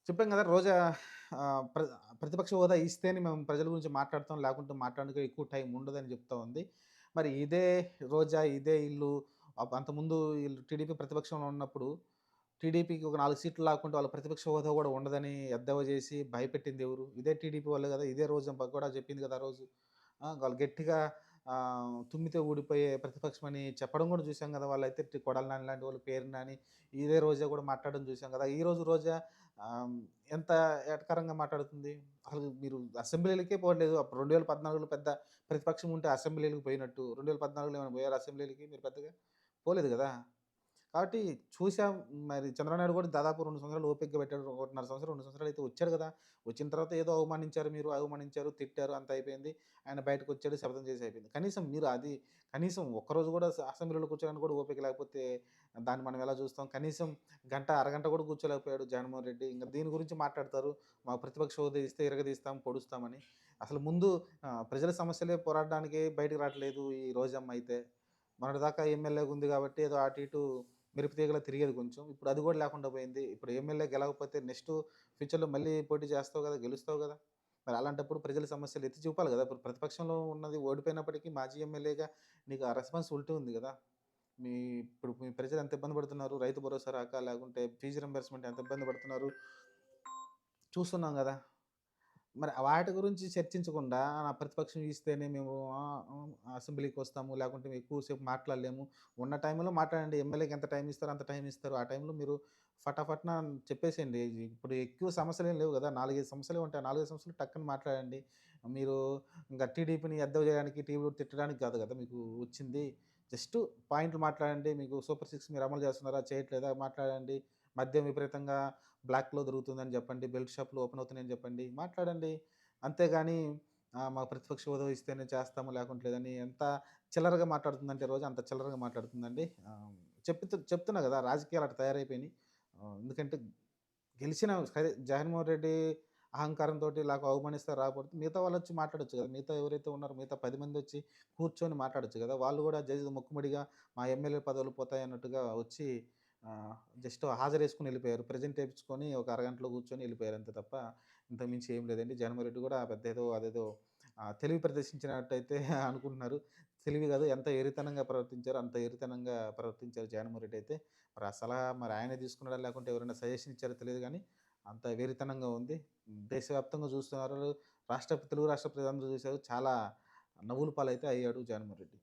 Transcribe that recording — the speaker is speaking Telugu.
చెప్పాం గదా! రోజా ప్రతిపక్ష హోదా ఇస్తేనే మేము ప్రజల గురించి మాట్లాడతాం. లేకుంటే మాట్లాడడానికి ఎక్కువ టైం ఉండదని జెప్తా ఉంది. మరి ఇదే రోజా, ఇదే ఈళ్ళు అంతకుముందు ఈళ్ళు టీడీపీ ప్రతిపక్షంలో ఉన్నప్పుడు టీడీపీకి ఒక 4 సీట్లు లాక్కుంటే వాళ్ళ ప్రతిపక్ష హోదా గూడా ఉండదని ఎద్దేవా జేసి భయపెట్టిందెవరు? ఇదే టీడీపీ వాళ్ళే గదా! ఇదే రోజా కూడా చెప్పింది గదా! ఆ రోజు. వాళ్ళు గట్టిగా తుమ్మితే ఊడిపోయే ప్రతిపక్షమని చెప్పడం గూడా చూసాం గదా! వాళ్ళైతే కొడాలి నాని లాంటి వాళ్ళు, పేర్ని నాని ఇదే రోజా గూడా మాట్లాడడం చూసాం గదా! ఈరోజు రోజా ఆహ్, ఎంత ఎటకారంగా మాట్లాడుతుంది. అసలు మీరు అసెంబ్లీలకే పోలేదు. అప్పుడు 2014లో పెద్ద ప్రతిపక్షం ఉంటే అసెంబ్లీలకి పోయినట్టు. 2014లో ఏమైనా పోయారా అసెంబ్లీలకి మీరు పెద్దగా? పోలేదు గదా! కాబట్టి చూసాం. మరి చంద్రబాబు నాయుడు కూడా దాదాపు 2 సంవత్సరాలు ఓపికగా పెట్టాడు. 1.5 సంవత్సరం, 2 సంవత్సరాలు అయితే వచ్చాడు గదా! వచ్చిన తర్వాత ఏదో అవమానించారు మీరు, అవమానించారు, తిట్టారు అంతా అయిపోయింది. ఆయన బయటకొచ్చాడు, శపథం చేసి అయిపోయింది. కనీసం మీరు అది కనీసం ఒక్కరోజు గూడా అసెంబ్లీలో కూర్చోడానికి కూడా ఓపిక లేకపోతే దాన్ని మనం ఎలా చూస్తాం? కనీసం గంట, అరగంట కూడా కూర్చోలేకపోయాడు జగన్మోహన్ రెడ్డి. ఇంక దీని గురించి మాట్లాడతారు. మా ప్రతిపక్ష హోదా ఇస్తే ఇరగదీస్తాం, పొడుస్తామని. అసలు ముందు ప్రజల సమస్యలే పోరాడడానికి బయటకి రావట్లేదు ఈ రోజమ్మ అయితే. మొన్నటిదాకా ఎమ్మెల్యేగా ఉంది గాబట్టి ఏదో అటు ఇటు మెరుపు తీగలా తిరిగేది కొంచెం. ఇప్పుడు అది గూడా లేకుండా పోయింది. ఇప్పుడు ఎమ్మెల్యే గెలవకపోతే నెక్స్ట్ ఫ్యూచర్‌లో మళ్ళీ పోటీ చేస్తావు గదా! గెలుస్తావు గదా! మరి అలాంటప్పుడు ప్రజల సమస్యలు ఎత్తి చూపాలి గదా! ఇప్పుడు ప్రతిపక్షంలో ఉన్నది ఓడిపోయినప్పటికీ మాజీ ఎమ్మెల్యేగా నీకు ఆ రెస్పాన్సిబిలిటీ ఉంది గదా! మీ ఇప్పుడు మీ ప్రజలు ఎంత ఇబ్బంది పడుతున్నారు. రైతు భరోసా రాక, లేకుంటే ఫీజు రింబర్స్‌మెంట్ ఎంత ఇబ్బంది పడుతున్నారు. చూస్తున్నాం గదా! మరి వాటి గురించి చర్చించకుండా ప్రతిపక్షం ఇస్తేనే మేము అసెంబ్లీకొస్తాము. లేకుంటే ఎక్కువ సేపు మాట్లాడలేము. ఉన్న టైంలో మాట్లాడండి. ఎమ్మెల్యేకి ఎంత టైం ఇస్తారో అంత టైం ఇస్తారు. ఆ టైంలో మీరు ఫటాఫట్న చెప్పేసేయండి. ఇప్పుడు ఎక్కువ సమస్యలేం లేవు గదా! 4, 5 సమస్యలే ఉంటాయి. 4, 5 సమస్యలు టక్కన మాట్లాడండి. మీరు ఇంకా టీడీపీని ఎద్దవ చేయడానికి, టీడీపీని తిట్టడానికి కాదు గదా! మీకు వచ్చింది. జస్ట్ పాయింట్లు మాట్లాడండి. మీకు సూపర్ సిక్స్ మీరు అమలు చేస్తున్నారా? చేయట్లేదా? మాట్లాడండి. మద్యం విపరీతంగా బ్లాక్‌లో దొరుకుతుందని జెప్పండి. బెల్ట్ షాపులు ఓపెన్ అవుతున్నాయని జెప్పండి. మాట్లాడండి. అంతేగాని మాకు ప్రతిపక్ష హోదా ఇస్తేనే చేస్తాము లేకుంటే లేదని ఎంత చిల్లరగా మాట్లాడుతుందంటే రోజు అంత చిల్లరగా మాట్లాడుతుందండి. చెప్తున్నా గదా! రాజకీయాలు అట్ట తయారైపోయినియి. ఎందుకంటే గెలిచిన సరే జగన్మోహన్ రెడ్డి అహంకారంతోటి ఇలాగ అవమానిస్తే రాకపోతే మిగతా వాళ్ళొచ్చి మాట్లాడొచ్చు గదా! మిగతా ఎవరైతే ఉన్నారో మిగతా 10 మందొచ్చి కూర్చొని మాట్లాడొచ్చు గదా! వాళ్ళు గూడా మొక్కుబడిగా మా ఎమ్మెల్యే పదవులు పోతాయన్నట్టుగా వచ్చి ఆహ్, జస్ట్ హాజరేసుకొని ఎళ్ళిపోయారు. ప్రెజెంట్ ఏపిచ్చుకొని ఒక అరగంటలో కూర్చొని ఎళ్ళిపోయారు అంతే తప్ప ఇంతకు మించి ఏం లేదండి. జగన్మోహన్ రెడ్డి గూడా పెద్ద ఏదో అదేదో తెలివి ప్రదర్శించినట్టయితే అనుకుంటున్నారు. తెలివి గాదు ఎంత ఎరితనంగా ప్రవర్తించారో అంత ఎరితనంగా ప్రవర్తించారు జగన్మోహన్ రెడ్డి అయితే. మరి ఆ సలహా మరి ఆయనే తీసుకున్నాడా లేకుంటే ఎవరైనా సజెషన్ ఇచ్చారో తెలీదు గానీ అంత వెరితనంగా ఉంది. దేశవ్యాప్తంగా చూస్తున్నారు. తెలుగు రాష్ట్ర ప్రజలందరూ చూసారు. చాలా నవ్వుల పాలైతే అయ్యాడు జగన్మోహన్ రెడ్డి.